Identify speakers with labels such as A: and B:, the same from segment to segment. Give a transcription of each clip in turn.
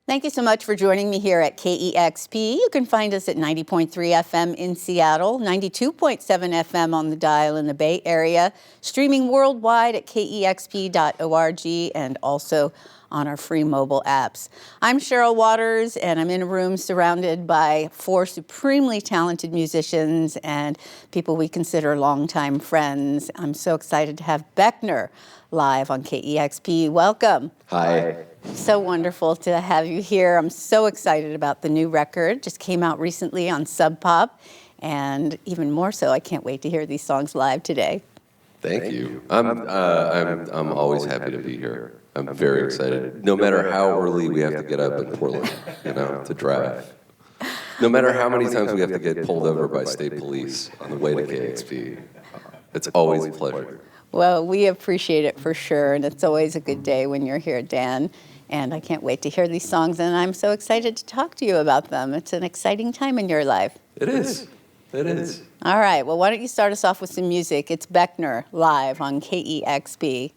A: Thank you so much for joining me here at KEXP. You can find us at 90.3 FM in Seattle, 92.7 FM on the dial in the Bay Area, streaming worldwide at kexp.org and also on our free mobile apps. I'm Cheryl Waters, and I'm in a room surrounded by four supremely talented musicians and people we consider longtime friends. I'm so excited to have Boeckner live on KEXP. Welcome.
B: Hi.
A: So wonderful to have you here. I'm so excited about the new record. Just came out recently on Sub Pop, and even more so, I can't wait to hear these songs live today.
B: Thank you. I'm always happy to be here. I'm very excited. No matter how early we have to get up in Portland, to drive. No matter how many times we have to get pulled over by state police on the way to KEXP. It's always a pleasure.
A: Well, we appreciate it for sure, and it's always a good day when you're here, Dan. And I can't wait to hear these songs, and I'm so excited to talk to you about them. It's an exciting time in your life.
B: It is. It is.
A: All right. Well, why don't you start us off with some music? It's Boeckner live on KEXP.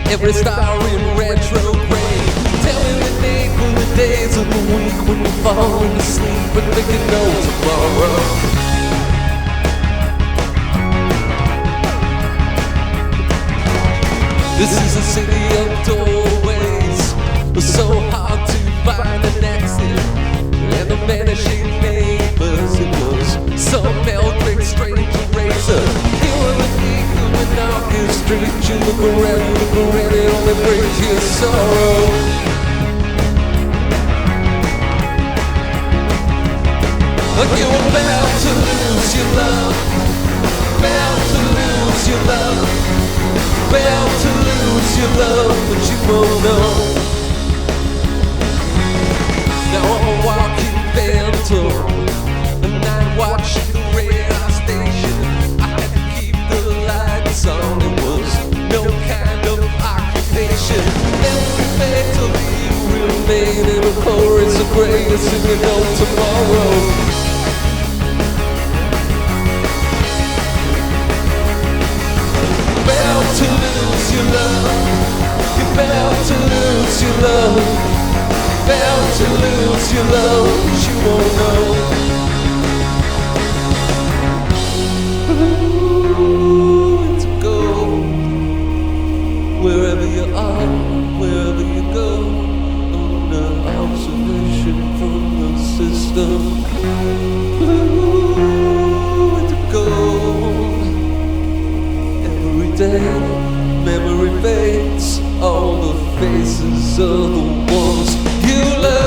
C: Every star in retrograde. Tell me the day for the days of the week when you're falling asleep and thinking no tomorrow. This is a city of doorways, so hard to find an exit, and the vanishing neighbors. It was some eldritch strange eraser. Here on the peak of an darkest street, you look around, it only brings you sorrow. Like you're about to lose your love, about to lose your love, about to lose your love, but you won't know. Now I'm a walking phantom, and I watch the radar station. I had to keep the lights on. It was no kind of occupation. Every mentally remain in a chorus of grace, singing no tomorrow. About to lose your love, you're about to lose your love, about to lose your love, but you won't know. Ooh, to go wherever you are, wherever you go, under observation from the system. Ooh, to go every day, memory fades, all the faces of the ones you love.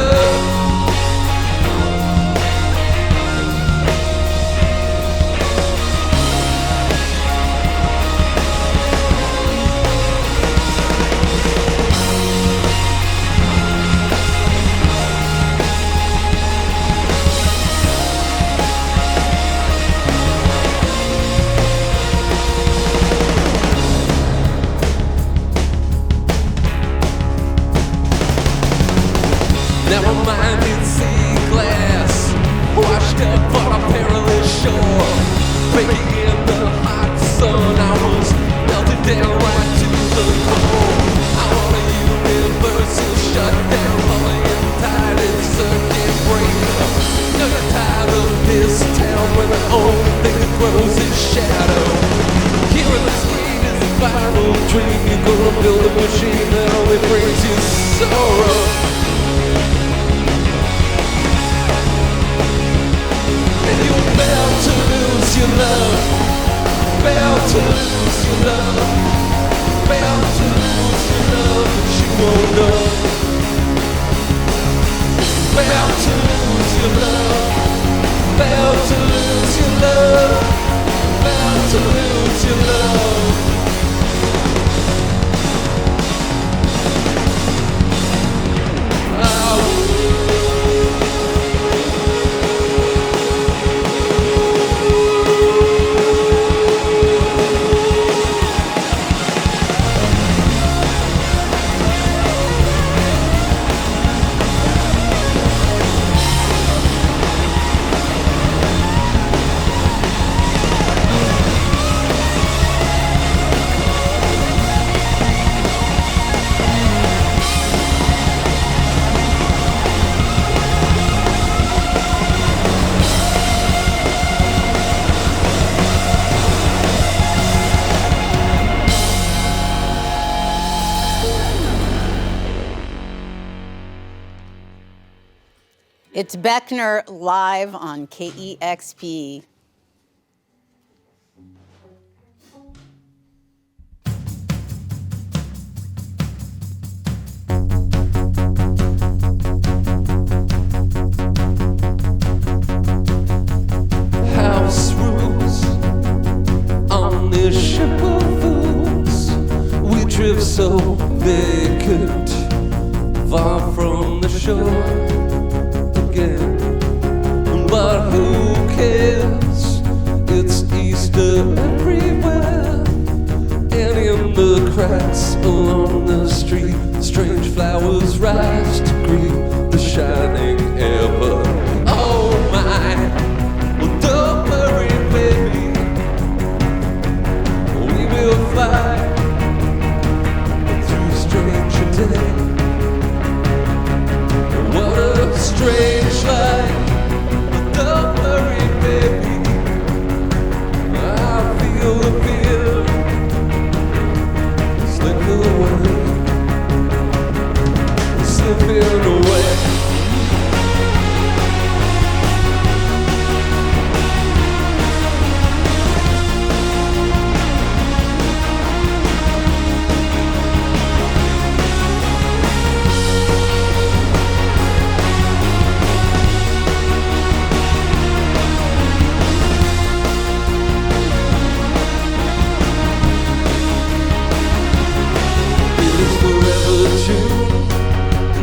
C: Never mind, it's sea glass, washed up on a perilous shore. Baking in the hot sun, I was melted down right to the core. I want a universal shutdown, falling tide and circuit breaker. Now you're tired of this town where the only thing that grows is shadow. Here in the street is the final dream. You're gonna build a machine that only brings you sorrow. About to lose your love, about to lose your love, about to lose your love, but you won't know. About to lose your love, About to lose your love, about to lose your love.
A: It's Boeckner live on KEXP.
C: House rules on this ship of fools. We drift so vacant, far from the shore. But who cares? It's Easter everywhere, and in the cracks along the street, strange flowers rise to greet the shining ever. Oh my, well don't worry, baby, we will fly through stranger day. What a strange life. Don't worry, baby, I feel the fear slip away, slipping away.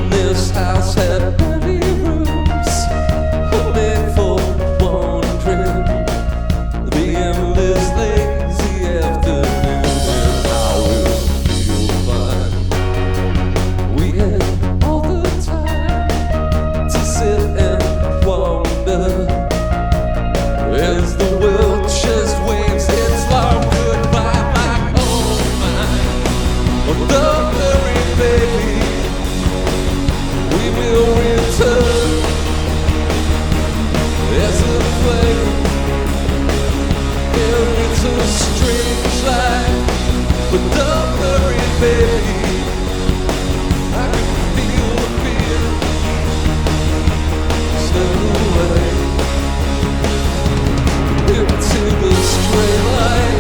C: This house had many rooms, made for wandering, the endless lazy afternoon, and I will feel fine. We had all the time to sit and wonder as the world just waves its long goodbye. My oh my, oh don't worry, baby, we will return as a flame. Yeah, it's a strange life, but don't worry, baby, I can feel the fear slip away into the straight line.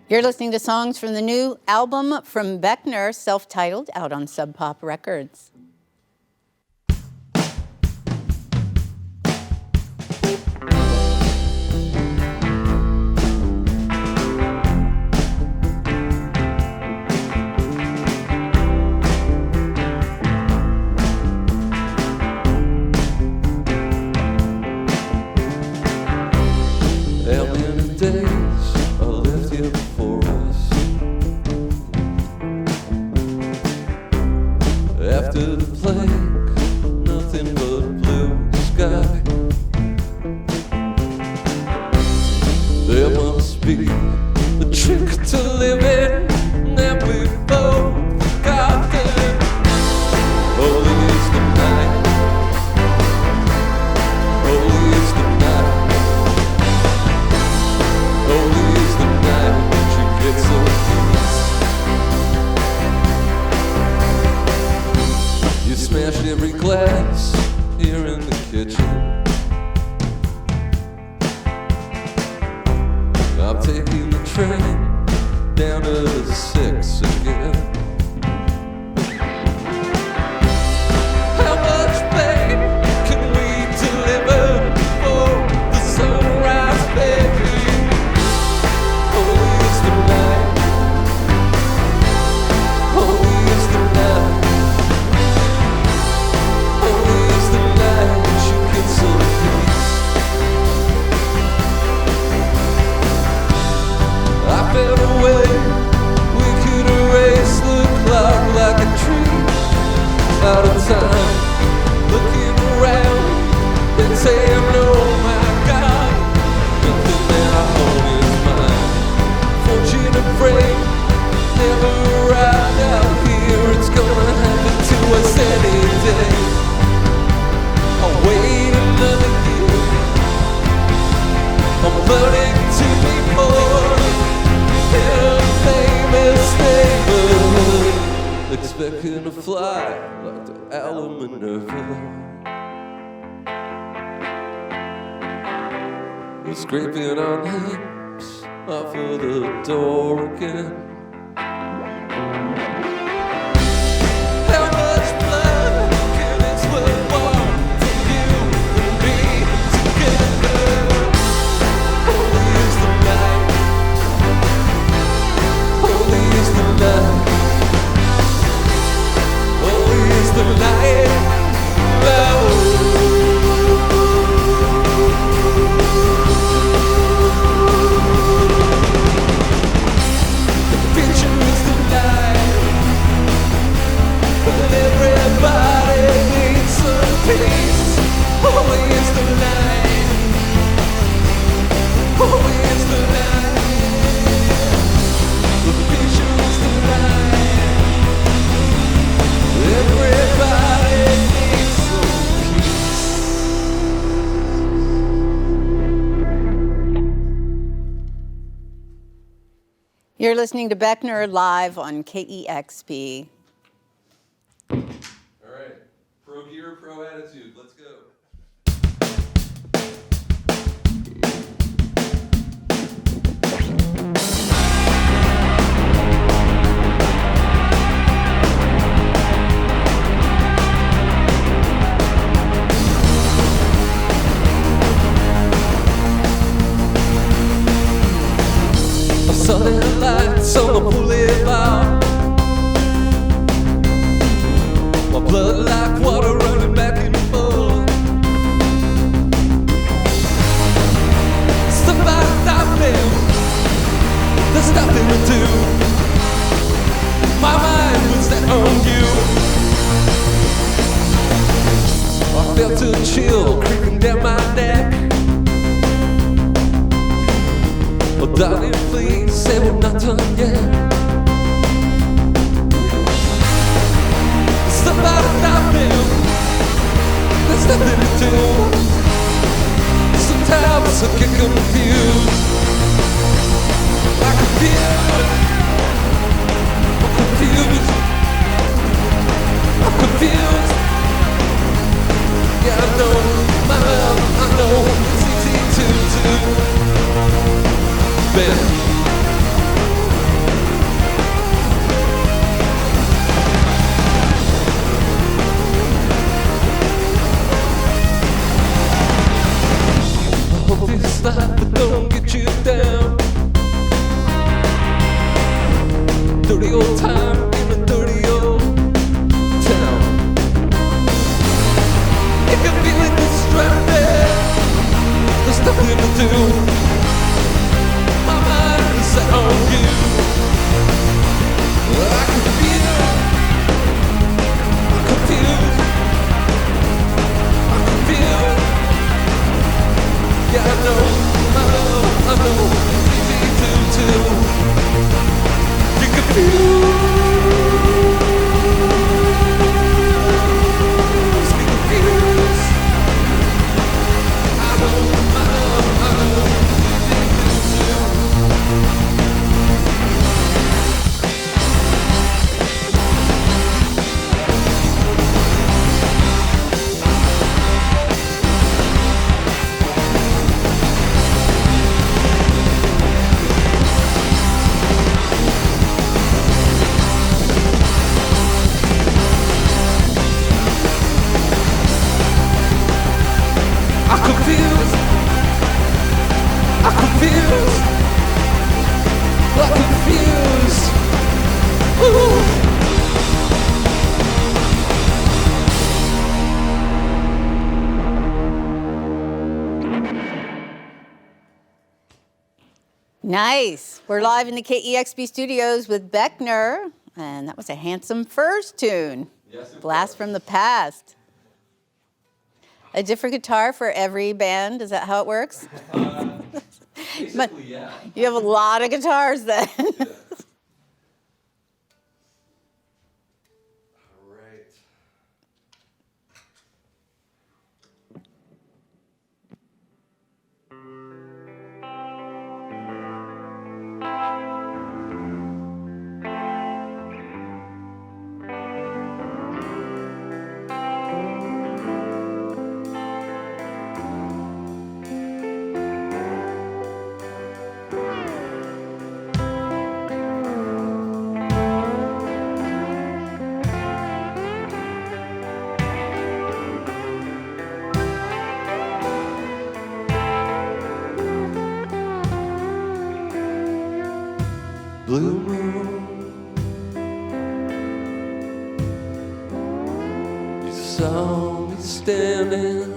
A: You're listening to songs from the new album from Boeckner, self-titled, out on Sub Pop Records.
C: kitchen. I'm taking the train down to the 6 again. How much pain can we deliver before the sunrise, baby? Holy is the night. Holy is the night. Holy is the night that you can so peace. I found a way we could erase the clock like a tree. Out of time, looking around and saying, oh my God, nothing that I own is mine. Fortune and fame never arrived out here. It's gonna happen to us any day. I'll wait another year. I'm learning to be more in a famous neighborhood, expecting to fly like the owl Minerva. We're scraping our lips off of the door again. How much blood can this world want from you and me together? Holy is the night. Holy is the night. Holy is the night. The future is the night. But everybody needs some peace. Holy is the night. Holy is the night. The future is the night. Everybody needs some peace.
A: You're listening to Boeckner live on KEXP.
C: All right, pro gear, pro attitude, let's go. Southern lights on the boulevard. My blood like water running back and forth. Somebody stop me. There's nothing to do. My mind was set on you. I felt a chill creeping down my neck. Oh, darling, please say we're not done yet. Somebody stop me. There's nothing to do. Sometimes I get confused. I'm confused. I'm confused. I'm confused. Yeah, I know, my love, I know it's easy to do. Ben. I hope this life don't get you down. Dirty old time in a dirty old town. If you're feeling distracted, there's nothing to do. My mind is set on you. I can feel, I'm confused. I can feel, yeah, I know, I know, it's easy to do. You're confused. Be confused. I know, I know. I'm confused. I'm confused. I'm confused. Ooh.
A: Nice. We're live in the KEXP studios with Boeckner, and that was a handsome first tune.
B: Yes, it
A: Blast
B: was.
A: from the past. A different guitar for every band. Is that how it works?
B: Basically, yeah.
A: You have a lot of guitars then.
B: Yeah. All right. Blue moon, you saw me standing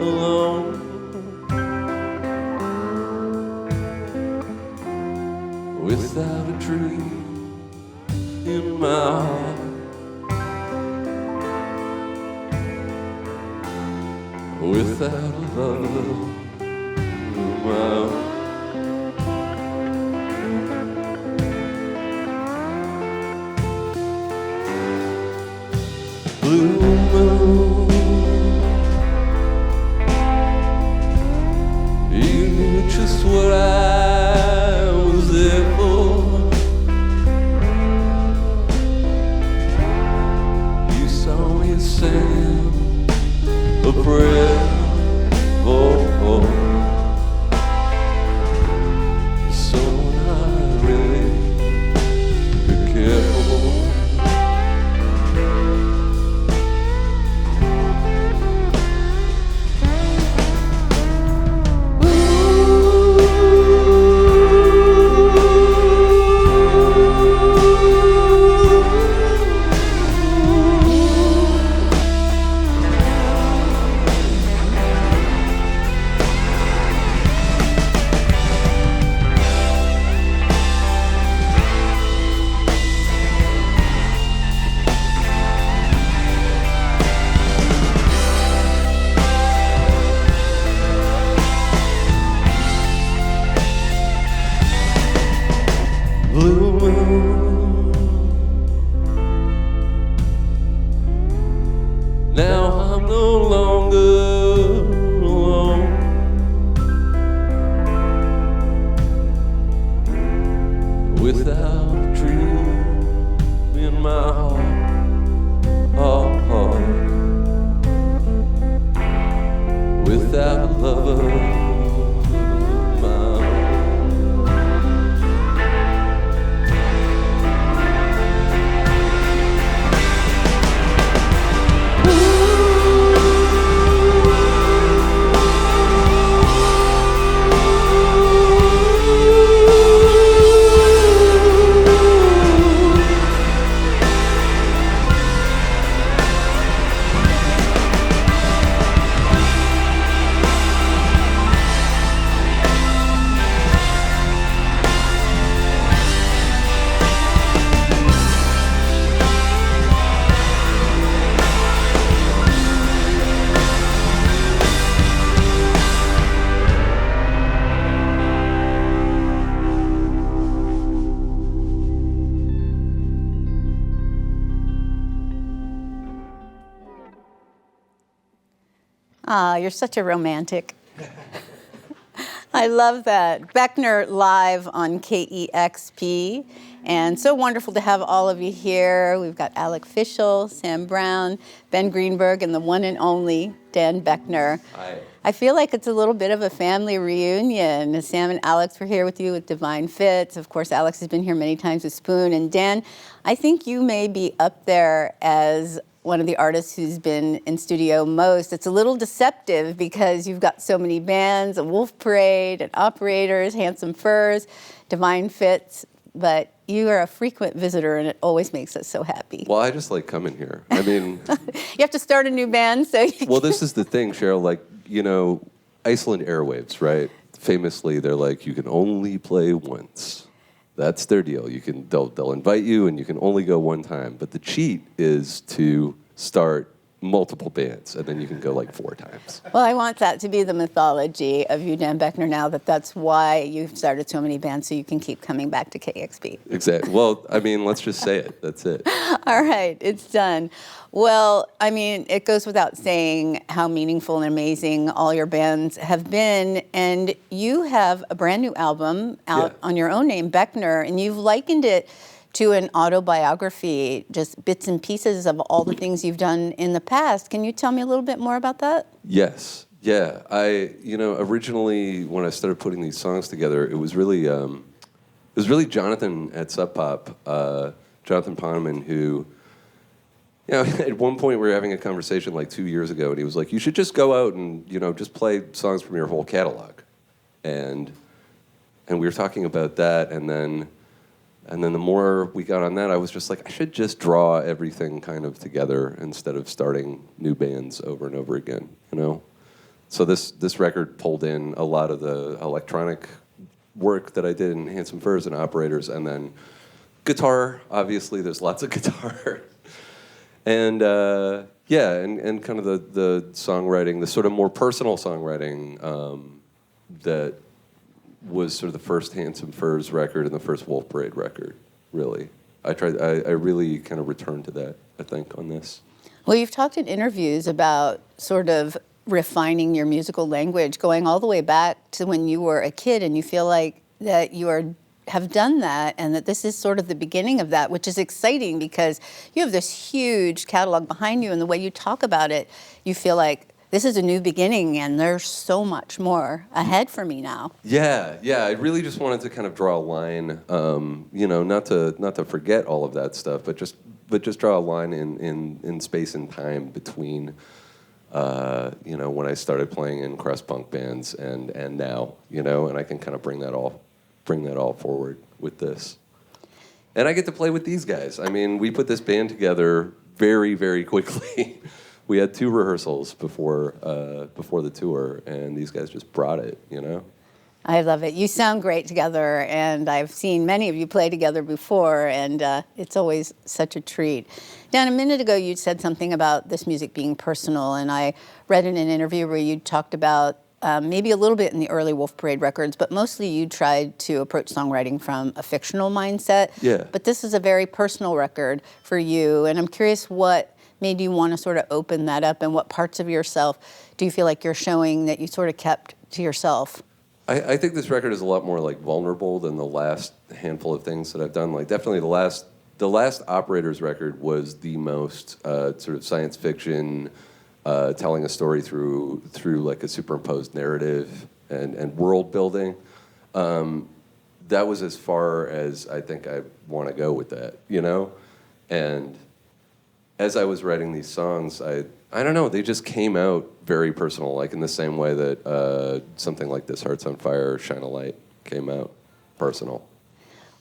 B: alone. Without a dream in my heart, without a love of my own. Blue moon, you knew just what I was there for. You saw me sing a prayer for someone I really could care for. Blue moon, now I'm no longer alone. Without a dream in my heart, without a lover of my own.
A: Ah, you're such a romantic. I love that. Boeckner live on KEXP. And so wonderful to have all of you here. We've got Alec Fischel, Sam Brown, Ben Greenberg, and the one and only Dan Boeckner.
B: Hi.
A: I feel like it's a little bit of a family reunion. Sam and Alex were here with you with Divine Fits. Of course, Alex has been here many times with Spoon. And Dan, I think you may be up there as one of the artists who's been in studio most. It's a little deceptive because you've got so many bands, a Wolf Parade, and Operators, Handsome Furs, Divine Fits, but you are a frequent visitor, and it always makes us so happy.
B: Well, I just like coming here. I mean...
A: You have to start a new band, so...
B: Well, this is the thing, Cheryl, like, you know, Iceland Airwaves, right? Famously, they're like, you can only play once. That's their deal. They'll invite you, and you can only go one time. But the cheat is to start multiple bands, and then you can go like 4 times.
A: Well, I want that to be the mythology of you, Dan Boeckner, now that's why you've started so many bands, so you can keep coming back to KEXP.
B: Exactly. Well, I mean, let's just say it. That's it.
A: All right, it's done. Well, I mean, it goes without saying how meaningful and amazing all your bands have been, and you have a brand new album out on your own name, Boeckner, and you've likened it to an autobiography, just bits and pieces of all the things you've done in the past. Can you tell me a little bit more about that?
B: Yes. Yeah. Originally when I started putting these songs together, it was really Jonathan at Sub Pop, Jonathan Poneman, who, you know, at one point we were having a conversation like 2 years ago, and he was like, you should just go out and, you know, just play songs from your whole catalog. And we were talking about that, and then the more we got on that, I was just like, I should just draw everything kind of together instead of starting new bands over and over again, you know? So this record pulled in a lot of the electronic work that I did in Handsome Furs and Operators, and then guitar, obviously, there's lots of guitar. And and kind of the songwriting, the sort of more personal songwriting that was sort of the first Handsome Furs record and the first Wolf Parade record, really. I really kind of returned to that, I think, on this.
A: Well, you've talked in interviews about sort of refining your musical language, going all the way back to when you were a kid, and you feel like that you have done that, and that this is sort of the beginning of that, which is exciting because you have this huge catalog behind you, and the way you talk about it, you feel like this is a new beginning, and there's so much more ahead for me now. Yeah.
B: I really just wanted to kind of draw a line, you know, not to forget all of that stuff, but just draw a line in space and time between, you know, when I started playing in crust punk bands and now, you know, and I can kind of bring that all forward with this. And I get to play with these guys. I mean, we put this band together very, very quickly. We had 2 rehearsals before the tour, and these guys just brought it, you know?
A: I love it. You sound great together, and I've seen many of you play together before, and it's always such a treat. Dan, a minute ago you said something about this music being personal, and I read in an interview where you talked about maybe a little bit in the early Wolf Parade records, but mostly you tried to approach songwriting from a fictional mindset.
B: Yeah.
A: But this is a very personal record for you, and I'm curious what made you want to sort of open that up, and what parts of yourself do you feel like you're showing that you sort of kept to yourself?
B: I think this record is a lot more like vulnerable than the last handful of things that I've done. Like definitely the last Operators record was the most sort of science fiction, telling a story through like a superimposed narrative and world building. That was as far as I think I want to go with that, you know? And as I was writing these songs, I don't know, they just came out very personal, like in the same way that something like this, Hearts on Fire, Shine a Light, came out personal.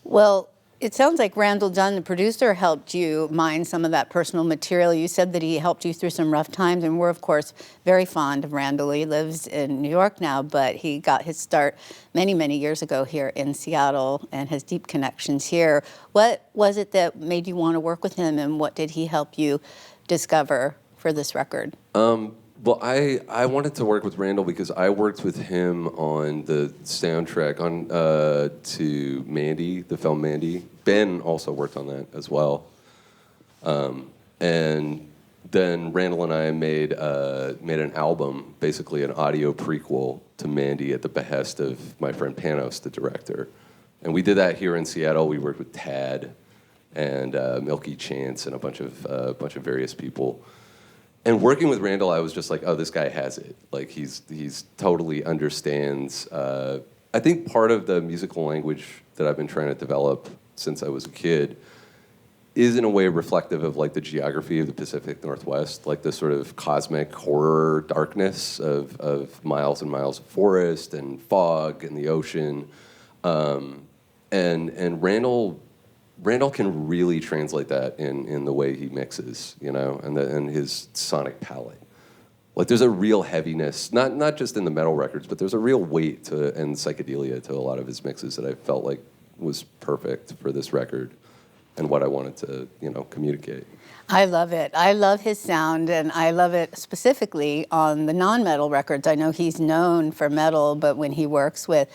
A: Well, it sounds like Randall Dunn, the producer, helped you mine some of that personal material. You said that he helped you through some rough times, and we're, of course, very fond of Randall. He lives in New York now, but he got his start many, many years ago here in Seattle and has deep connections here. What was it that made you want to work with him, and what did he help you discover for this record?
B: Well, I wanted to work with Randall because I worked with him on the soundtrack to Mandy, the film Mandy. Ben also worked on that as well. And then Randall and I made an album, basically an audio prequel to Mandy at the behest of my friend Panos, the director. And we did that here in Seattle. We worked with Tad and Milky Chance and a bunch of various people. And working with Randall, I was just like, oh, this guy has it. Like, he's totally understands. I think part of the musical language that I've been trying to develop since I was a kid is in a way reflective of like the geography of the Pacific Northwest, like the sort of cosmic horror darkness of miles and miles of forest and fog and the ocean. And Randall can really translate that in the way he mixes, you know, and his sonic palette. Like there's a real heaviness, not just in the metal records, but there's a real weight to and psychedelia to a lot of his mixes that I felt like was perfect for this record and what I wanted to, you know, communicate.
A: I love it. I love his sound, and I love it specifically on the non-metal records. I know he's known for metal, but when he works with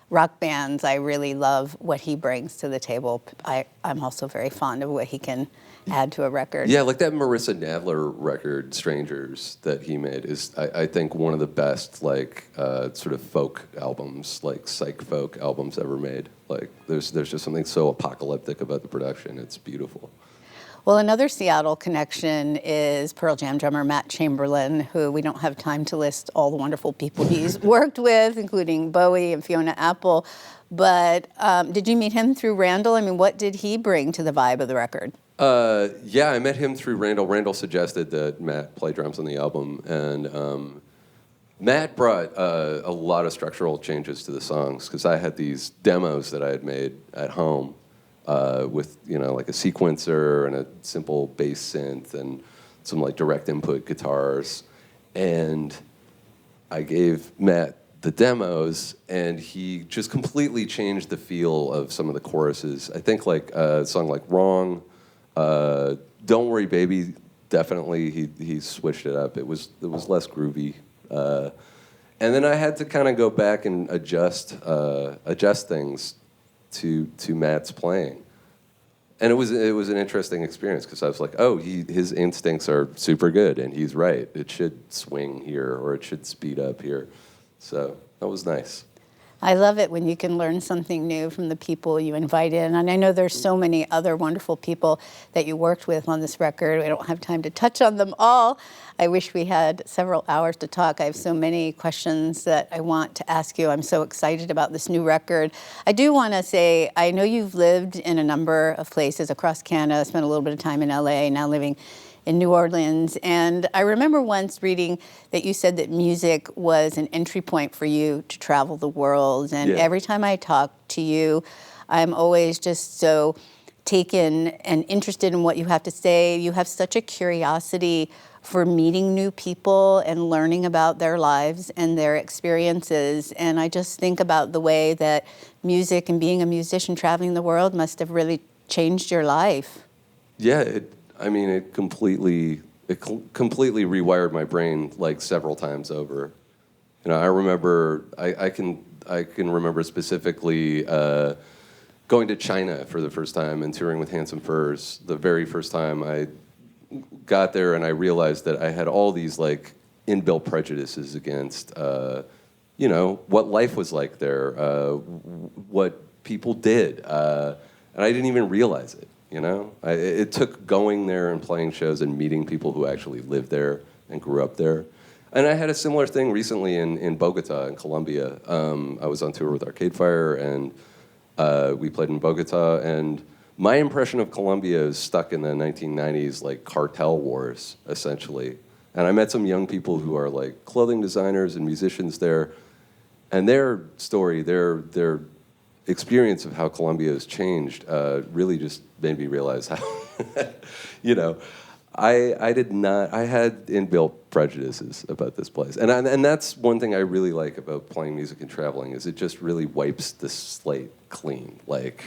A: rock bands, I really love what he brings to the table. I'm also very fond of what he can add to a record.
B: Yeah, like that Marissa Nadler record, Strangers, that he made is, I think, one of the best, like, sort of folk albums, like psych folk albums ever made. Like, there's just something so apocalyptic about the production. It's beautiful.
A: Well, another Seattle connection is Pearl Jam drummer Matt Chamberlain, who we don't have time to list all the wonderful people he's worked with, including Bowie and Fiona Apple. But did you meet him through Randall? I mean, what did he bring to the vibe of the record?
B: Yeah, I met him through Randall. Randall suggested that Matt play drums on the album, and Matt brought a lot of structural changes to the songs, because I had these demos that I had made at home with, you know, like a sequencer and a simple bass synth and some like direct input guitars, and I gave Matt the demos, and he just completely changed the feel of some of the choruses. I think like a song like Wrong, Don't Worry Baby, definitely he switched it up. It was less groovy. And then I had to kind of go back and adjust things to Matt's playing. And it was an interesting experience, because I was like, oh, his instincts are super good, and he's right. It should swing here, or it should speed up here. So that was nice.
A: I love it when you can learn something new from the people you invite in. And I know there's so many other wonderful people that you worked with on this record. We don't have time to touch on them all. I wish we had several hours to talk. I have so many questions that I want to ask you. I'm so excited about this new record. I do want to say, I know you've lived in a number of places across Canada, spent a little bit of time in LA, now living in New Orleans. And I remember once reading that you said that music was an entry point for you to travel the world. And every time I talk to you, I'm always just so taken and interested in what you have to say. You have such a curiosity for meeting new people and learning about their lives and their experiences. And I just think about the way that music and being a musician traveling the world must have really changed your life.
B: Yeah, it completely rewired my brain like several times over. You know, I remember I can remember specifically going to China for the first time and touring with Handsome Furs. The very first time I got there, and I realized that I had all these like inbuilt prejudices against you know, what life was like there, what people did, and I didn't even realize it. You know, it took going there and playing shows and meeting people who actually lived there and grew up there. And I had a similar thing recently in Bogota, in Colombia. I was on tour with Arcade Fire, and we played in Bogota. And my impression of Colombia is stuck in the 1990s, like cartel wars, essentially. And I met some young people who are like clothing designers and musicians there, and their story, their experience of how Colombia has changed really just made me realize how, you know, I had inbuilt prejudices about this place. And that's one thing I really like about playing music and traveling, is it just really wipes the slate clean. Like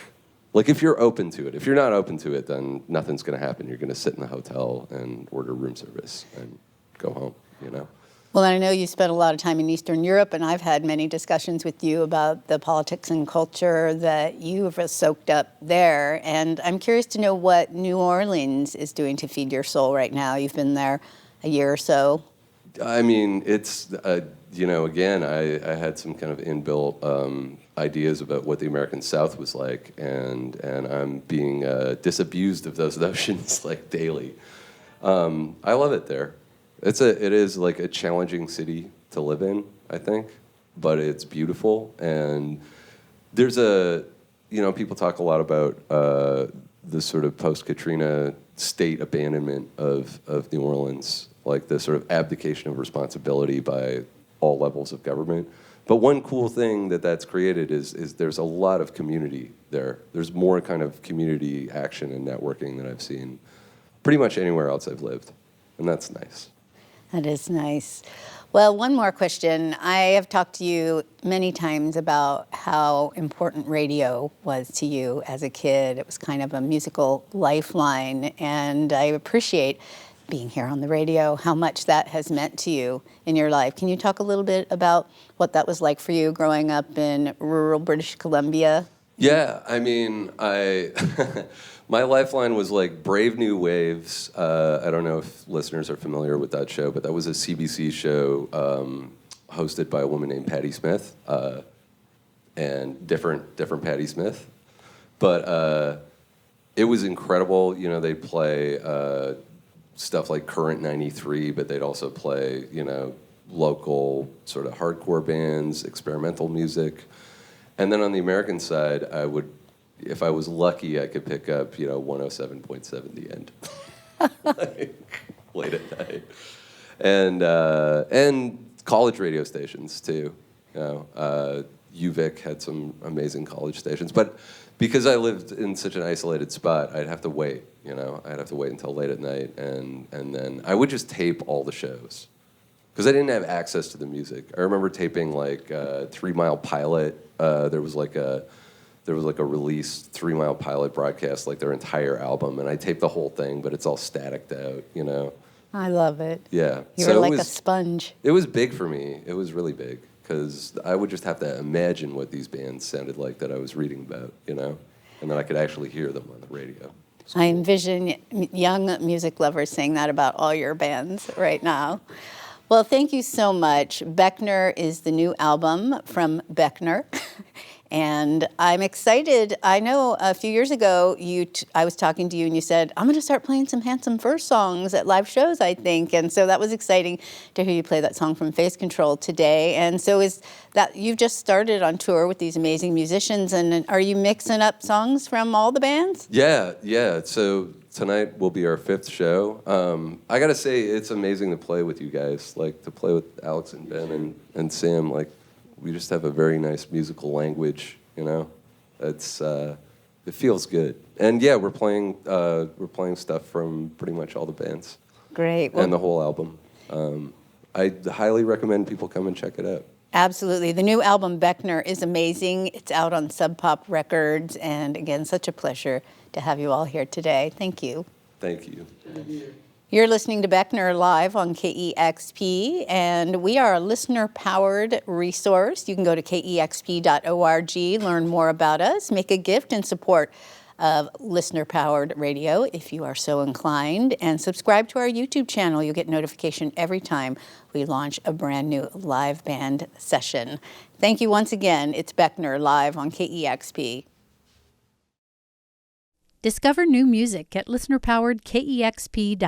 B: if you're open to it. If you're not open to it, then nothing's going to happen. You're going to sit in the hotel and order room service and go home, you know?
A: Well, I know you spent a lot of time in Eastern Europe, and I've had many discussions with you about the politics and culture that you have soaked up there. And I'm curious to know what New Orleans is doing to feed your soul right now. You've been there a year or so.
B: I mean, it's, you know, again, I had some kind of inbuilt ideas about what the American South was like, and I'm being disabused of those notions like daily. I love it there. It is like a challenging city to live in, I think, but it's beautiful. And there's you know, people talk a lot about the sort of post-Katrina state abandonment of New Orleans, like the sort of abdication of responsibility by all levels of government. But one cool thing that's created is there's a lot of community there. There's more kind of community action and networking than I've seen pretty much anywhere else I've lived, and that's nice.
A: That is nice. Well, one more question. I have talked to you many times about how important radio was to you as a kid. It was kind of a musical lifeline, and I appreciate being here on the radio, how much that has meant to you in your life. Can you talk a little bit about what that was like for you growing up in rural British Columbia?
B: Yeah, I mean, my lifeline was like Brave New Waves. I don't know if listeners are familiar with that show, but that was a CBC show hosted by a woman named Patti Smith, and different Patti Smith. But it was incredible. You know, they'd play stuff like Current 93, but they'd also play, you know, local sort of hardcore bands, experimental music. And then on the American side, I would, if I was lucky, I could pick up, you know, 107.7 The End, like, late at night, and college radio stations too. You know, UVic had some amazing college stations, but because I lived in such an isolated spot, I'd have to wait. You know, I'd have to wait until late at night, and then I would just tape all the shows because I didn't have access to the music. I remember taping like 3 Mile Pilot. There was like a released 3 Mile Pilot broadcast, like their entire album, and I taped the whole thing, but it's all staticked out, you know.
A: I love it.
B: Yeah.
A: You were like a sponge.
B: It was big for me. It was really big because I would just have to imagine what these bands sounded like that I was reading about, you know, and then I could actually hear them on the radio.
A: I envision young music lovers saying that about all your bands right now. Well, thank you so much. Boeckner is the new album from Boeckner. And I'm excited. I know a few years ago, I was talking to you and you said, I'm going to start playing some Handsome Fur songs at live shows, I think. And so that was exciting to hear you play that song from Face Control today. And so is that you've just started on tour with these amazing musicians, and are you mixing up songs from all the bands?
B: Yeah. So tonight will be our 5th show. I got to say, it's amazing to play with you guys, like to play with Alex and Ben and Sam, like, we just have a very nice musical language, you know. It's it feels good, and yeah, we're playing stuff from pretty much all the bands.
A: Great,
B: and the whole album. I highly recommend people come and check it out.
A: Absolutely, the new album Boeckner is amazing. It's out on Sub Pop Records, and again, such a pleasure to have you all here today. Thank you.
B: Thank you.
A: You're listening to Boeckner live on KEXP, and we are a listener-powered resource. You can go to kexp.org, learn more about us, make a gift in support of listener-powered radio if you are so inclined, and subscribe to our YouTube channel. You'll get notification every time we launch a brand new live band session. Thank you once again. It's Boeckner live on KEXP. Discover new music at listener-powered kexp.org.